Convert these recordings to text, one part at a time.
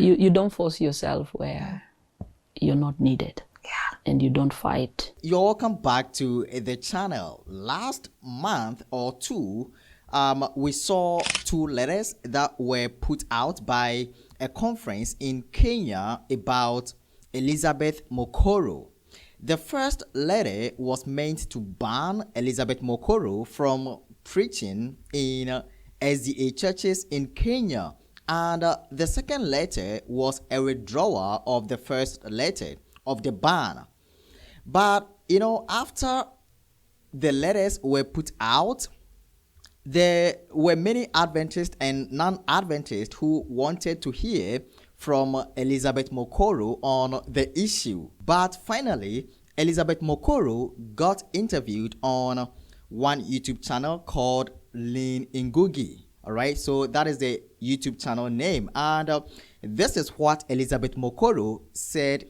You don't force yourself where you're not needed. Yeah. And you don't fight. You're welcome back to the channel. Last month or two, we saw two letters that were put out by a conference in Kenya about Elizabeth Mokoro. The first letter was meant to ban Elizabeth Mokoro from preaching in SDA churches in Kenya. And the second letter was a withdrawal of the first letter of the ban. But, after the letters were put out, there were many Adventists and non-Adventists who wanted to hear from Elizabeth Mokoro on the issue. But finally, Elizabeth Mokoro got interviewed on one YouTube channel called Lean Ngugi. All right, so that is the YouTube channel name. And this is what Elizabeth Mokoro said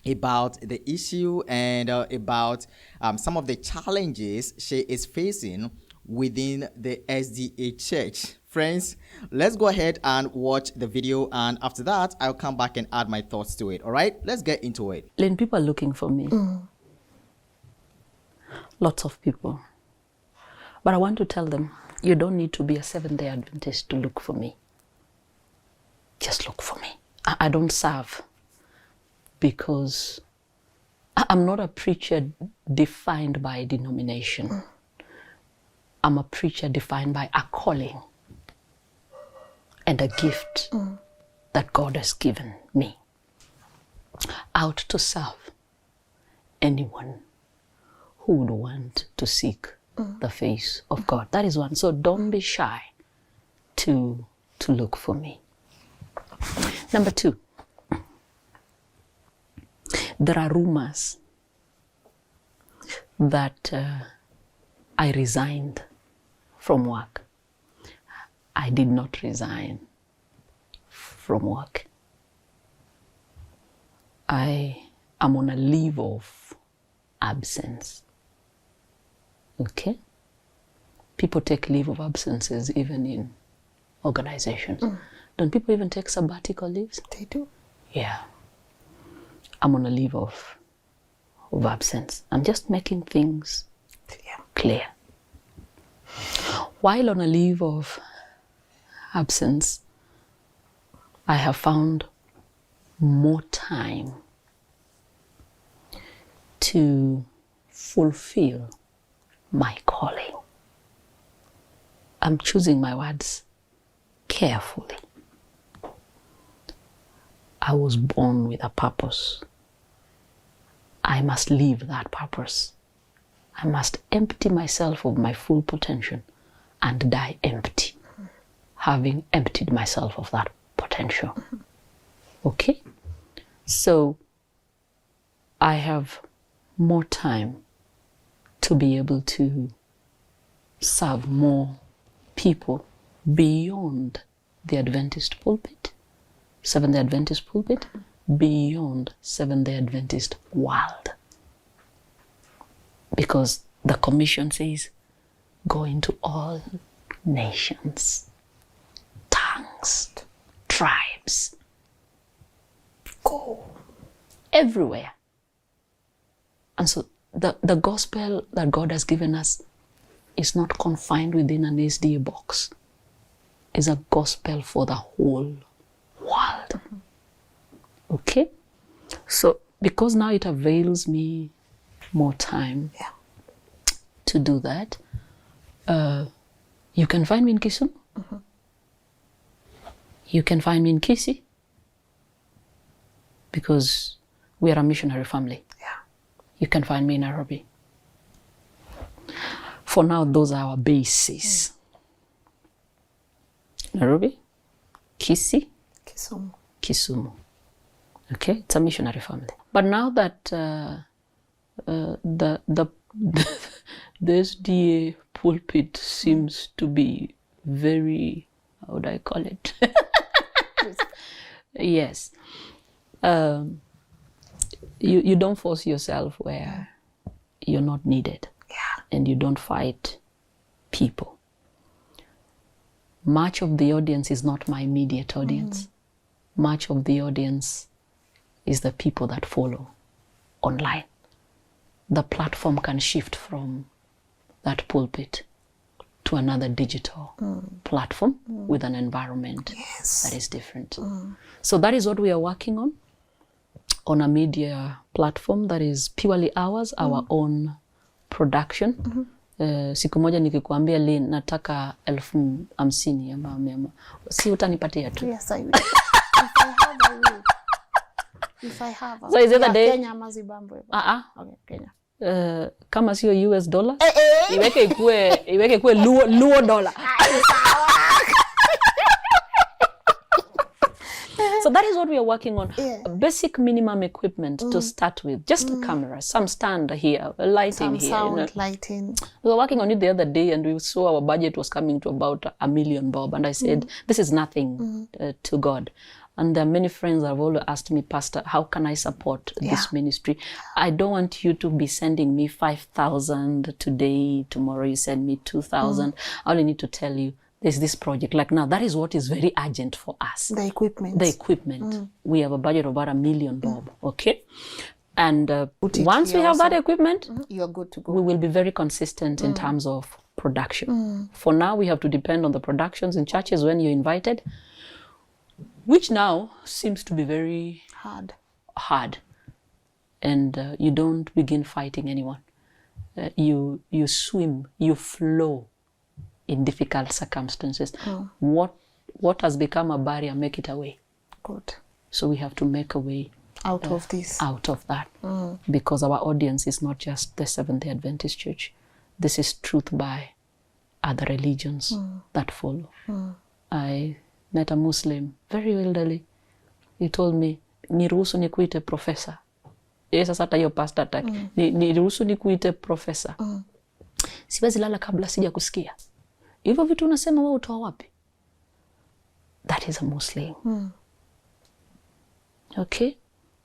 about the issue and about some of the challenges she is facing within the SDA church. Friends, let's go ahead and watch the video, and after that I'll come back and add my thoughts to it. All right, let's get into it. Lynn, people are looking for me. Lots of people. But I want to tell them, you don't need to be a Seventh-day Adventist to look for me. Just look for me. I don't serve because I'm not a preacher defined by denomination. I'm a preacher defined by a calling and a gift that God has given me, out to serve anyone who would want to seek the face of God. That is one. So don't be shy to look for me. Number two, there are rumors that I resigned from work. I did not resign from work. I am on a leave of absence. Okay? People take leave of absences even in organizations. Don't people even take sabbatical leaves? They do. Yeah. I'm on a leave of absence. I'm just making things clear. While on a leave of absence, I have found more time to fulfill my calling. I'm choosing my words carefully. I was born with a purpose. I must live that purpose. I must empty myself of my full potential and die empty, having emptied myself of that potential. Okay? So I have more time to be able to serve more people beyond the Adventist pulpit, Seventh-day Adventist pulpit, beyond Seventh-day Adventist world. Because the commission says, go into all nations, tongues, tribes. Go everywhere. And so the gospel that God has given us is not confined within an SDA box. It's a gospel for the whole world. Okay? So because now it avails me more time to do that, you can find me in Kisumu. You can find me in Kisii, because we are a missionary family. You can find me in Nairobi. For now, those are our bases. Nairobi, Kisii, Kisumu. Okay, it's a missionary family. But now that the SDA pulpit seems to be very, how would I call it? Yes. You don't force yourself where you're not needed. And you don't fight people. Much of the audience is not my immediate audience. much of the audience is the people that follow online. The platform can shift from that pulpit to another digital platform with an environment that is different. So that is what we are working on a media platform that is purely ours, our own production. Siku moja nikikuambia Lynn nataka 50,000 ama 100, si utanipatia tu? Yes, I will. If I have, I will. If I have. So is it the day? Kenya ama Zimbabwe? Okay, Kenya. Kama sio US dollar, iweke ikue luo dollar. So that is what we are working on. Basic minimum equipment to start with. Just a camera, some stand here, lighting Some here. sound, lighting. We were working on it the other day and we saw our budget was coming to about $1 million, Bob. And I said, this is nothing to God. And there are many friends that have always asked me, Pastor, how can I support this ministry? I don't want you to be sending me 5,000 today, tomorrow you send me 2,000. I only need to tell you, there's this project. Like now, that is what is very urgent for us. The equipment. The equipment. We have a budget of about $1 million, Bob. Okay? And once we have that equipment, you're good to go. we will be very consistent in terms of production. For now, we have to depend on the productions in churches when you're invited, which now seems to be very hard. And you don't begin fighting anyone. You swim, you flow in difficult circumstances. What has become a barrier, make it a way. Good. So we have to make a way out of this. Out of that. Because our audience is not just the Seventh-day Adventist Church. This is truth by other religions that follow. I met a Muslim, very elderly. He told me, niruhusu nikuite professor. Sasa hata hiyo pastor ataki. Niruhusu nikuite professor. Siwezi lala kabla sija kusikia. Hivyo vitu unasema wewe utoa wapi? That is a Muslim. Okay?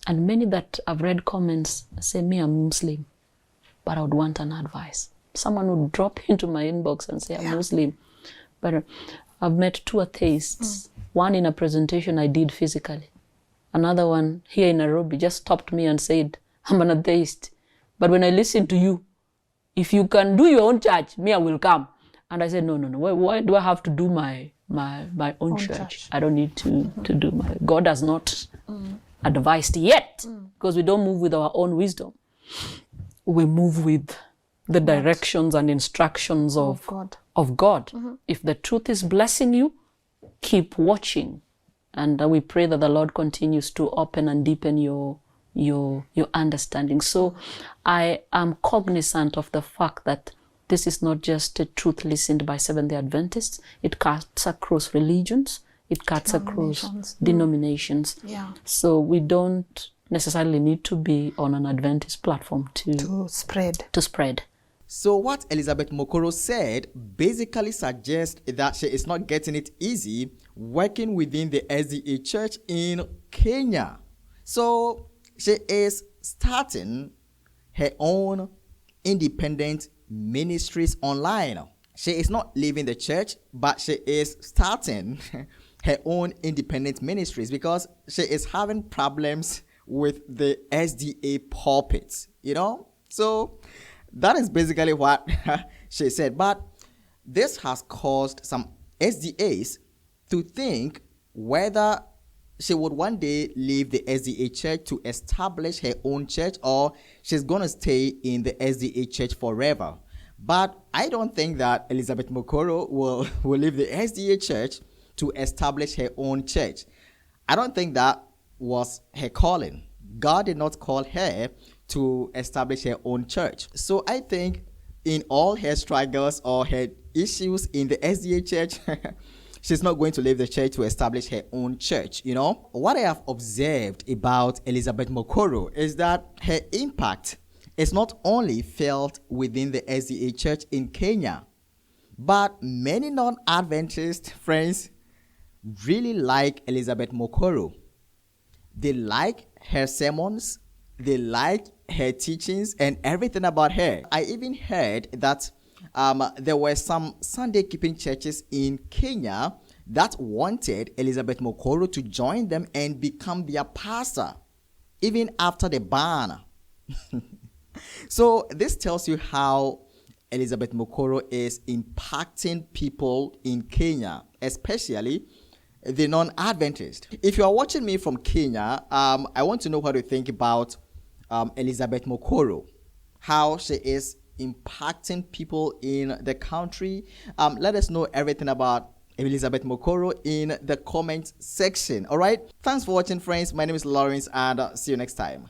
And many that have read comments say, me, I'm Muslim, but I would want an advice. Someone would drop into my inbox and say, I'm Muslim. But I've met 2 atheists. One in a presentation I did physically. Another one here in Nairobi just stopped me and said, I'm an atheist. But when I listen to you, if you can do your own church, me, I will come. And I said, no. Why do I have to do my own church? I don't need to do my... God has not advised yet, because we don't move with our own wisdom. We move with the directions and instructions of God. If the truth is blessing you, keep watching. And we pray that the Lord continues to open and deepen your understanding. So I am cognizant of the fact that this is not just a truth listened by Seventh-day Adventists. It cuts across religions. It cuts across denominations. So we don't necessarily need to be on an Adventist platform to spread. So what Elizabeth Mokoro said basically suggests that she is not getting it easy working within the SDA church in Kenya. So she is starting her own independent ministries online. She is not leaving the church, but she is starting her own independent ministries because she is having problems with the SDA pulpits, So that is basically what she said. But this has caused some SDAs to think whether she would one day leave the SDA church to establish her own church, or she's going to stay in the SDA church forever. But I don't think that Elizabeth Mokoro will leave the SDA church to establish her own church. I don't think that was her calling. God did not call her to establish her own church. So I think in all her struggles or her issues in the SDA church, she's not going to leave the church to establish her own church, What I have observed about Elizabeth Mokoro is that her impact is not only felt within the SDA church in Kenya, but many non-Adventist friends really like Elizabeth Mokoro. They like her sermons, they like her teachings and everything about her. I even heard that there were some Sunday keeping churches in Kenya that wanted Elizabeth Mokoro to join them and become their pastor, even after the ban. So this tells you how Elizabeth Mokoro is impacting people in Kenya, especially the non-Adventist. If you are watching me from Kenya, I want to know what you think about Elizabeth Mokoro, how she is impacting people in the country. Let us know everything about Elizabeth Mokoro in the comment section. All right. Thanks for watching, friends. My name is Lawrence, and see you next time.